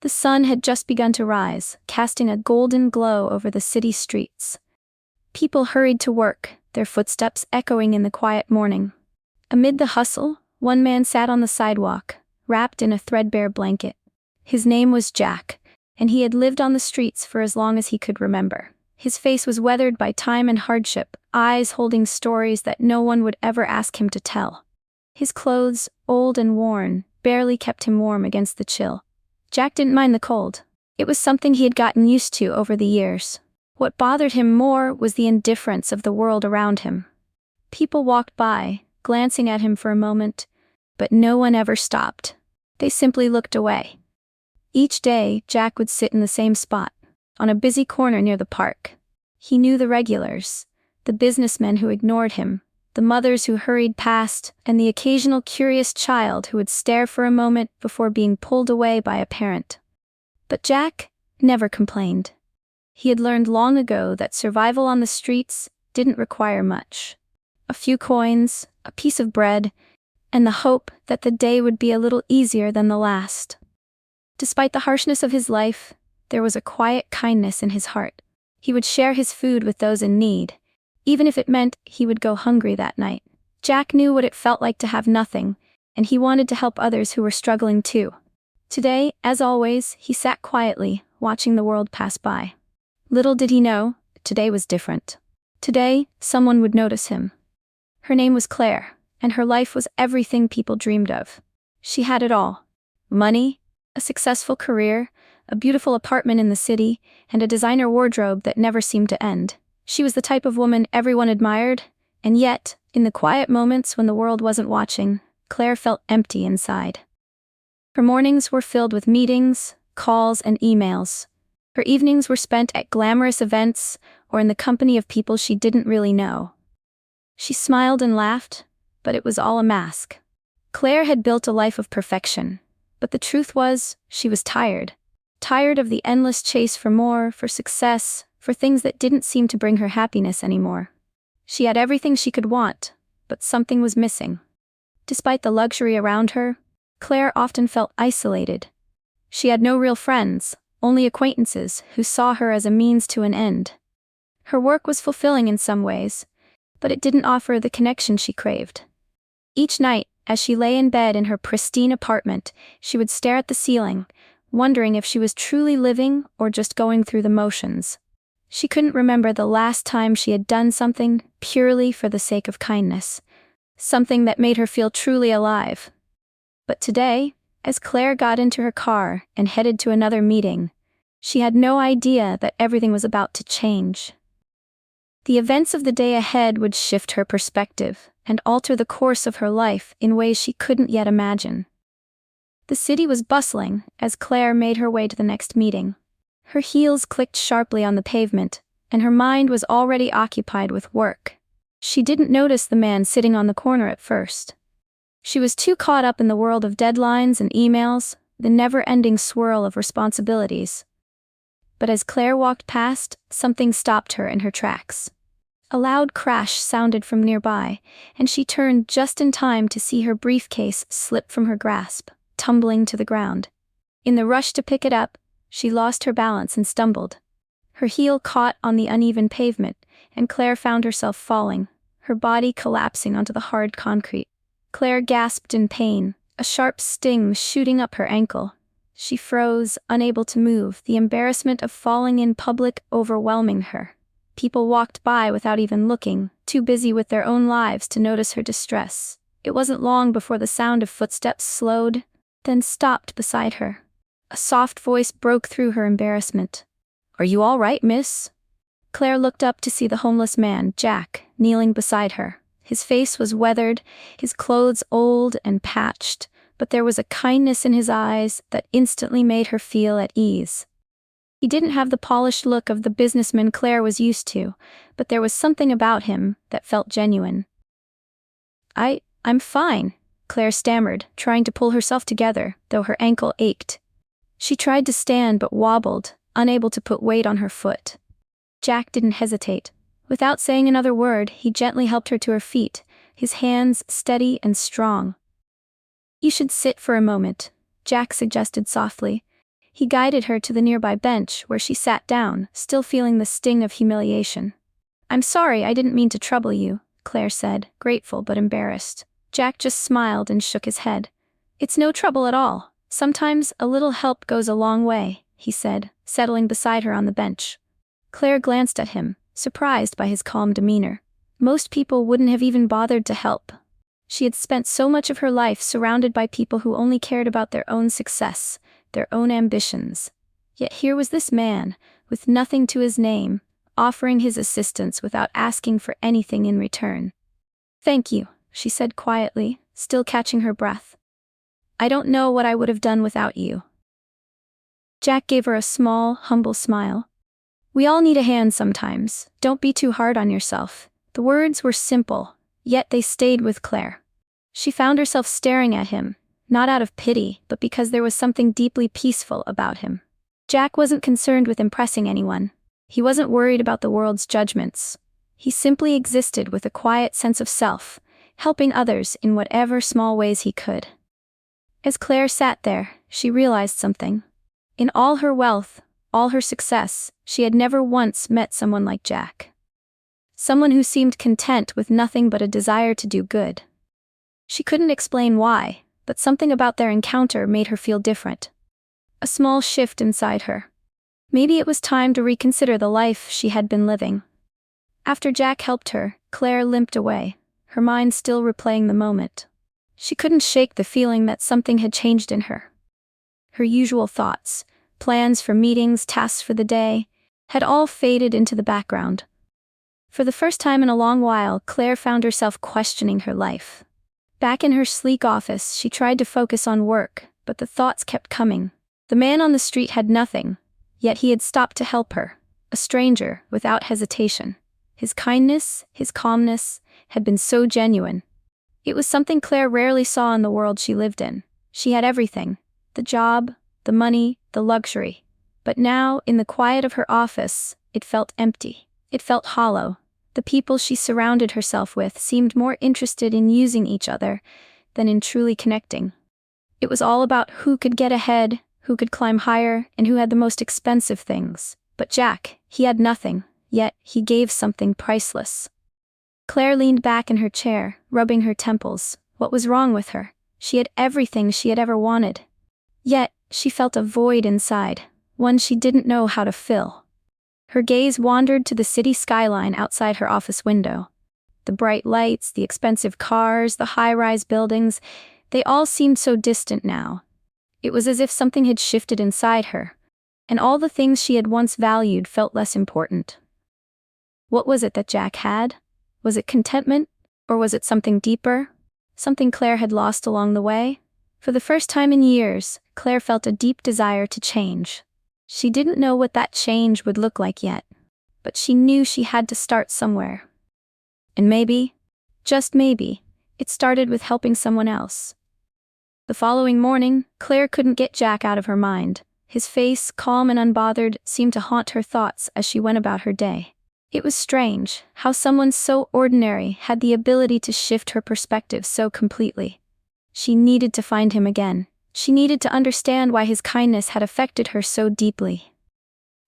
The sun had just begun to rise, casting a golden glow over the city streets. People hurried to work, their footsteps echoing in the quiet morning. Amid the hustle, one man sat on the sidewalk, wrapped in a threadbare blanket. His name was Jack, and he had lived on the streets for as long as he could remember. His face was weathered by time and hardship, eyes holding stories that no one would ever ask him to tell. His clothes, old and worn, barely kept him warm against the chill. Jack didn't mind the cold. It was something he had gotten used to over the years. What bothered him more was the indifference of the world around him. People walked by, glancing at him for a moment, but no one ever stopped. They simply looked away. Each day, Jack would sit in the same spot, on a busy corner near the park. He knew the regulars, the businessmen who ignored him, the mothers who hurried past, and the occasional curious child who would stare for a moment before being pulled away by a parent. But Jack never complained. He had learned long ago that survival on the streets didn't require much. A few coins, a piece of bread, and the hope that the day would be a little easier than the last. Despite the harshness of his life, there was a quiet kindness in his heart. He would share his food with those in need, even if it meant he would go hungry that night. Jack knew what it felt like to have nothing, and he wanted to help others who were struggling too. Today, as always, he sat quietly, watching the world pass by. Little did he know, today was different. Today, someone would notice him. Her name was Claire, and her life was everything people dreamed of. She had it all: money, a successful career, a beautiful apartment in the city, and a designer wardrobe that never seemed to end. She was the type of woman everyone admired, and yet, in the quiet moments when the world wasn't watching, Claire felt empty inside. Her mornings were filled with meetings, calls, and emails. Her evenings were spent at glamorous events or in the company of people she didn't really know. She smiled and laughed, but it was all a mask. Claire had built a life of perfection, but the truth was, she was tired. Tired of the endless chase for more, for success, for things that didn't seem to bring her happiness anymore. She had everything she could want, but something was missing. Despite the luxury around her, Claire often felt isolated. She had no real friends, only acquaintances who saw her as a means to an end. Her work was fulfilling in some ways, but it didn't offer the connection she craved. Each night, as she lay in bed in her pristine apartment, she would stare at the ceiling, wondering if she was truly living or just going through the motions. She couldn't remember the last time she had done something purely for the sake of kindness, something that made her feel truly alive. But today, as Claire got into her car and headed to another meeting, she had no idea that everything was about to change. The events of the day ahead would shift her perspective and alter the course of her life in ways she couldn't yet imagine. The city was bustling as Claire made her way to the next meeting. Her heels clicked sharply on the pavement, and her mind was already occupied with work. She didn't notice the man sitting on the corner at first. She was too caught up in the world of deadlines and emails, the never-ending swirl of responsibilities. But as Claire walked past, something stopped her in her tracks. A loud crash sounded from nearby, and she turned just in time to see her briefcase slip from her grasp, tumbling to the ground. In the rush to pick it up, she lost her balance and stumbled. Her heel caught on the uneven pavement, and Claire found herself falling, her body collapsing onto the hard concrete. Claire gasped in pain, a sharp sting shooting up her ankle. She froze, unable to move, the embarrassment of falling in public overwhelming her. People walked by without even looking, too busy with their own lives to notice her distress. It wasn't long before the sound of footsteps slowed, then stopped beside her. A soft voice broke through her embarrassment. "Are you all right, miss?" Claire looked up to see the homeless man, Jack, kneeling beside her. His face was weathered, his clothes old and patched, but there was a kindness in his eyes that instantly made her feel at ease. He didn't have the polished look of the businessman Claire was used to, but there was something about him that felt genuine. I'm fine," Claire stammered, trying to pull herself together, though her ankle ached. She tried to stand but wobbled, unable to put weight on her foot. Jack didn't hesitate. Without saying another word, he gently helped her to her feet, his hands steady and strong. "You should sit for a moment," Jack suggested softly. He guided her to the nearby bench where she sat down, still feeling the sting of humiliation. "I'm sorry, I didn't mean to trouble you," Claire said, grateful but embarrassed. Jack just smiled and shook his head. "It's no trouble at all. Sometimes a little help goes a long way," he said, settling beside her on the bench. Claire glanced at him, surprised by his calm demeanor. Most people wouldn't have even bothered to help. She had spent so much of her life surrounded by people who only cared about their own success, their own ambitions. Yet here was this man, with nothing to his name, offering his assistance without asking for anything in return. "Thank you," she said quietly, still catching her breath. "I don't know what I would have done without you." Jack gave her a small, humble smile. "We all need a hand sometimes. Don't be too hard on yourself." The words were simple, yet they stayed with Claire. She found herself staring at him, not out of pity, but because there was something deeply peaceful about him. Jack wasn't concerned with impressing anyone. He wasn't worried about the world's judgments. He simply existed with a quiet sense of self, helping others in whatever small ways he could. As Claire sat there, she realized something. In all her wealth, all her success, she had never once met someone like Jack. Someone who seemed content with nothing but a desire to do good. She couldn't explain why, but something about their encounter made her feel different. A small shift inside her. Maybe it was time to reconsider the life she had been living. After Jack helped her, Claire limped away, her mind still replaying the moment. She couldn't shake the feeling that something had changed in her. Her usual thoughts, plans for meetings, tasks for the day, had all faded into the background. For the first time in a long while, Claire found herself questioning her life. Back in her sleek office, she tried to focus on work, but the thoughts kept coming. The man on the street had nothing, yet he had stopped to help her, a stranger, without hesitation. His kindness, his calmness, had been so genuine. It was something Claire rarely saw in the world she lived in. She had everything: the job, the money, the luxury. But now, in the quiet of her office, it felt empty. It felt hollow. The people she surrounded herself with seemed more interested in using each other than in truly connecting. It was all about who could get ahead, who could climb higher, and who had the most expensive things. But Jack, he had nothing, yet he gave something priceless. Claire leaned back in her chair, rubbing her temples. What was wrong with her? She had everything she had ever wanted. Yet, she felt a void inside, one she didn't know how to fill. Her gaze wandered to the city skyline outside her office window. The bright lights, the expensive cars, the high-rise buildings, they all seemed so distant now. It was as if something had shifted inside her, and all the things she had once valued felt less important. What was it that Jack had? Was it contentment, or was it something deeper? Something Claire had lost along the way? For the first time in years, Claire felt a deep desire to change. She didn't know what that change would look like yet, but she knew she had to start somewhere. And maybe, just maybe, it started with helping someone else. The following morning, Claire couldn't get Jack out of her mind. His face, calm and unbothered, seemed to haunt her thoughts as she went about her day. It was strange how someone so ordinary had the ability to shift her perspective so completely. She needed to find him again. She needed to understand why his kindness had affected her so deeply.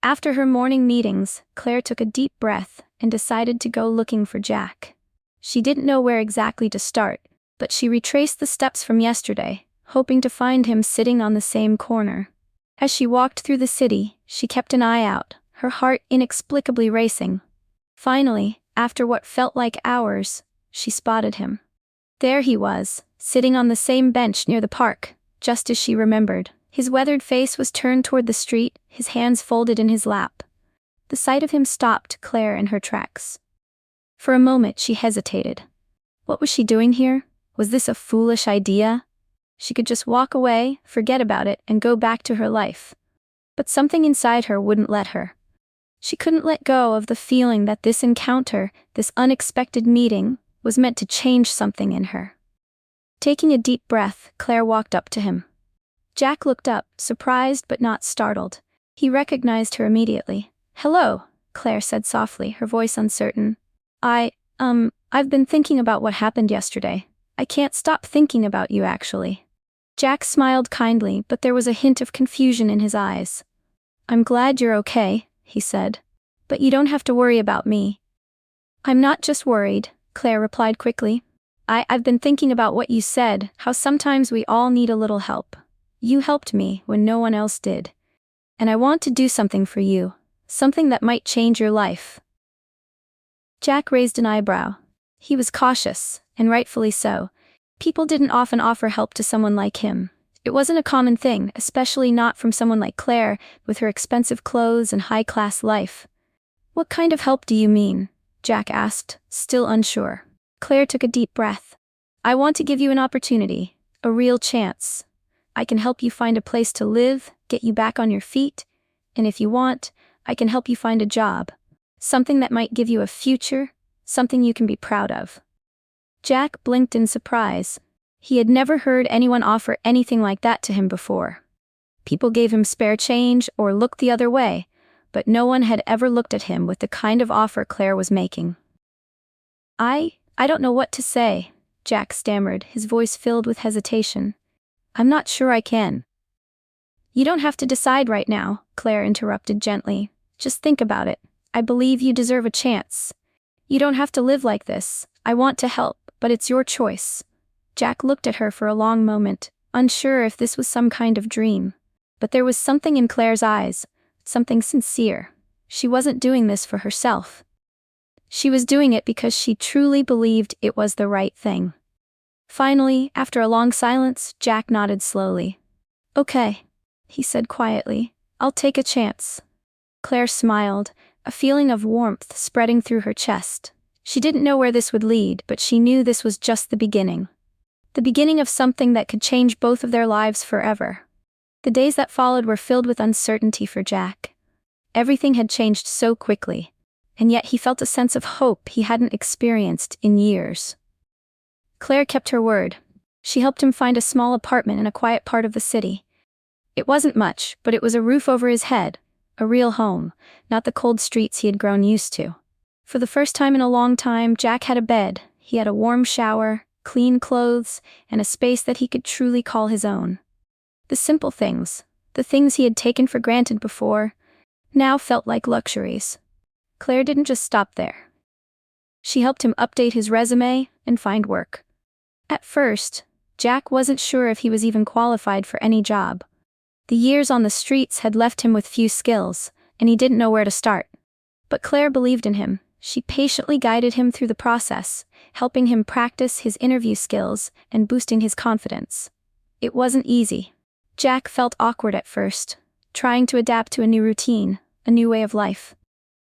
After her morning meetings, Claire took a deep breath and decided to go looking for Jack. She didn't know where exactly to start, but she retraced the steps from yesterday, hoping to find him sitting on the same corner. As she walked through the city, she kept an eye out, her heart inexplicably racing. Finally, after what felt like hours, she spotted him. There he was, sitting on the same bench near the park, just as she remembered. His weathered face was turned toward the street, his hands folded in his lap. The sight of him stopped Claire in her tracks. For a moment she hesitated. What was she doing here? Was this a foolish idea? She could just walk away, forget about it, and go back to her life. But something inside her wouldn't let her. She couldn't let go of the feeling that this encounter, this unexpected meeting, was meant to change something in her. Taking a deep breath, Claire walked up to him. Jack looked up, surprised but not startled. He recognized her immediately. "Hello," Claire said softly, her voice uncertain. I've been thinking about what happened yesterday. I can't stop thinking about you, actually." Jack smiled kindly, but there was a hint of confusion in his eyes. "I'm glad you're okay," he said. "But you don't have to worry about me." "I'm not just worried," Claire replied quickly. I've been thinking about what you said, how sometimes we all need a little help. You helped me when no one else did. And I want to do something for you, something that might change your life." Jack raised an eyebrow. He was cautious, and rightfully so. People didn't often offer help to someone like him. It wasn't a common thing, especially not from someone like Claire, with her expensive clothes and high-class life. "What kind of help do you mean?" Jack asked, still unsure. Claire took a deep breath. "I want to give you an opportunity, a real chance. I can help you find a place to live, get you back on your feet, and if you want, I can help you find a job. Something that might give you a future, something you can be proud of." Jack blinked in surprise. He had never heard anyone offer anything like that to him before. People gave him spare change or looked the other way, but no one had ever looked at him with the kind of offer Claire was making. I don't know what to say," Jack stammered, his voice filled with hesitation. "I'm not sure I can." "You don't have to decide right now," Claire interrupted gently. "Just think about it. I believe you deserve a chance. You don't have to live like this. I want to help, but it's your choice." Jack looked at her for a long moment, unsure if this was some kind of dream. But there was something in Claire's eyes, something sincere. She wasn't doing this for herself. She was doing it because she truly believed it was the right thing. Finally, after a long silence, Jack nodded slowly. "Okay," he said quietly. "I'll take a chance." Claire smiled, a feeling of warmth spreading through her chest. She didn't know where this would lead, but she knew this was just the beginning. The beginning of something that could change both of their lives forever. The days that followed were filled with uncertainty for Jack. Everything had changed so quickly, and yet he felt a sense of hope he hadn't experienced in years. Claire kept her word. She helped him find a small apartment in a quiet part of the city. It wasn't much, but it was a roof over his head, a real home, not the cold streets he had grown used to. For the first time in a long time, Jack had a bed, he had a warm shower, clean clothes, and a space that he could truly call his own. The simple things, the things he had taken for granted before, now felt like luxuries. Claire didn't just stop there. She helped him update his resume and find work. At first, Jack wasn't sure if he was even qualified for any job. The years on the streets had left him with few skills, and he didn't know where to start. But Claire believed in him. She patiently guided him through the process, helping him practice his interview skills and boosting his confidence. It wasn't easy. Jack felt awkward at first, trying to adapt to a new routine, a new way of life.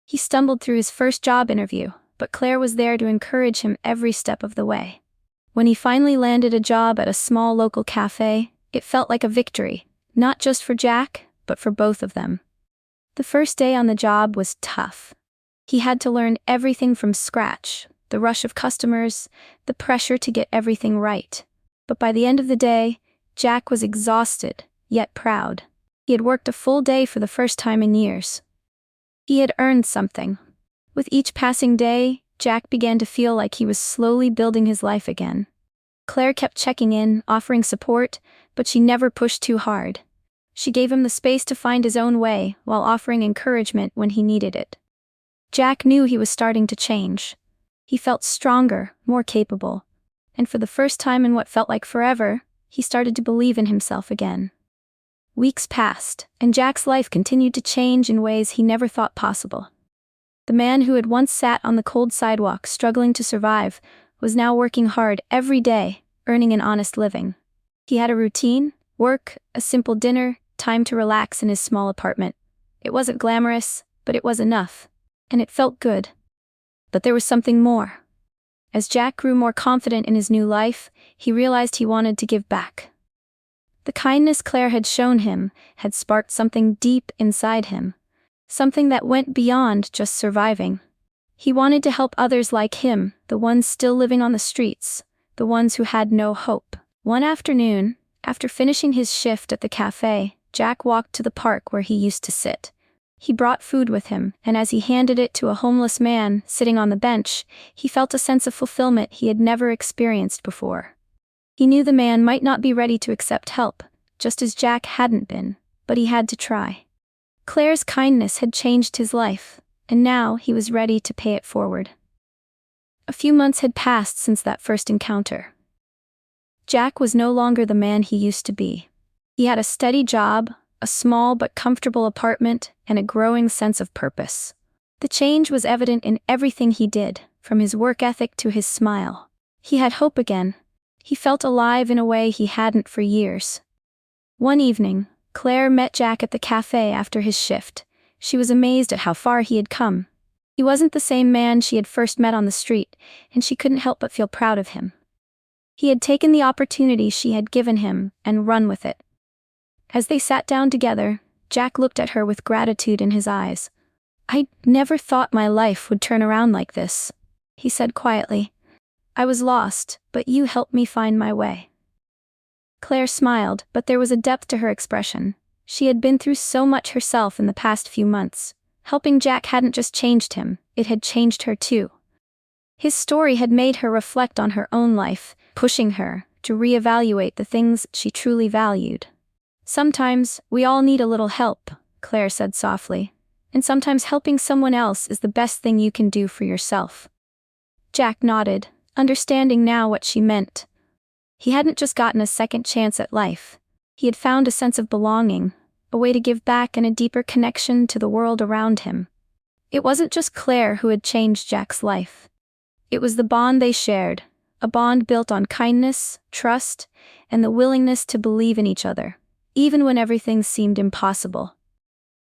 He stumbled through his first job interview, but Claire was there to encourage him every step of the way. When he finally landed a job at a small local cafe, it felt like a victory, not just for Jack, but for both of them. The first day on the job was tough. He had to learn everything from scratch, the rush of customers, the pressure to get everything right. But by the end of the day, Jack was exhausted, yet proud. He had worked a full day for the first time in years. He had earned something. With each passing day, Jack began to feel like he was slowly building his life again. Claire kept checking in, offering support, but she never pushed too hard. She gave him the space to find his own way, while offering encouragement when he needed it. Jack knew he was starting to change. He felt stronger, more capable. And for the first time in what felt like forever, he started to believe in himself again. Weeks passed, and Jack's life continued to change in ways he never thought possible. The man who had once sat on the cold sidewalk struggling to survive was now working hard every day, earning an honest living. He had a routine, work, a simple dinner, time to relax in his small apartment. It wasn't glamorous, but it was enough. And it felt good. But there was something more. As Jack grew more confident in his new life, he realized he wanted to give back. The kindness Claire had shown him had sparked something deep inside him, something that went beyond just surviving. He wanted to help others like him, the ones still living on the streets, the ones who had no hope. One afternoon, after finishing his shift at the cafe, Jack walked to the park where he used to sit. He brought food with him, and as he handed it to a homeless man sitting on the bench, he felt a sense of fulfillment he had never experienced before. He knew the man might not be ready to accept help, just as Jack hadn't been, but he had to try. Claire's kindness had changed his life, and now he was ready to pay it forward. A few months had passed since that first encounter. Jack was no longer the man he used to be. He had a steady job, a small but comfortable apartment, and a growing sense of purpose. The change was evident in everything he did, from his work ethic to his smile. He had hope again. He felt alive in a way he hadn't for years. One evening, Claire met Jack at the cafe after his shift. She was amazed at how far he had come. He wasn't the same man she had first met on the street, and she couldn't help but feel proud of him. He had taken the opportunity she had given him and run with it. As they sat down together, Jack looked at her with gratitude in his eyes. "I never thought my life would turn around like this," he said quietly. "I was lost, but you helped me find my way." Claire smiled, but there was a depth to her expression. She had been through so much herself in the past few months. Helping Jack hadn't just changed him, it had changed her too. His story had made her reflect on her own life, pushing her to reevaluate the things she truly valued. "Sometimes, we all need a little help," Claire said softly. "And sometimes helping someone else is the best thing you can do for yourself." Jack nodded, understanding now what she meant. He hadn't just gotten a second chance at life. He had found a sense of belonging, a way to give back and a deeper connection to the world around him. It wasn't just Claire who had changed Jack's life. It was the bond they shared, a bond built on kindness, trust, and the willingness to believe in each other, even when everything seemed impossible.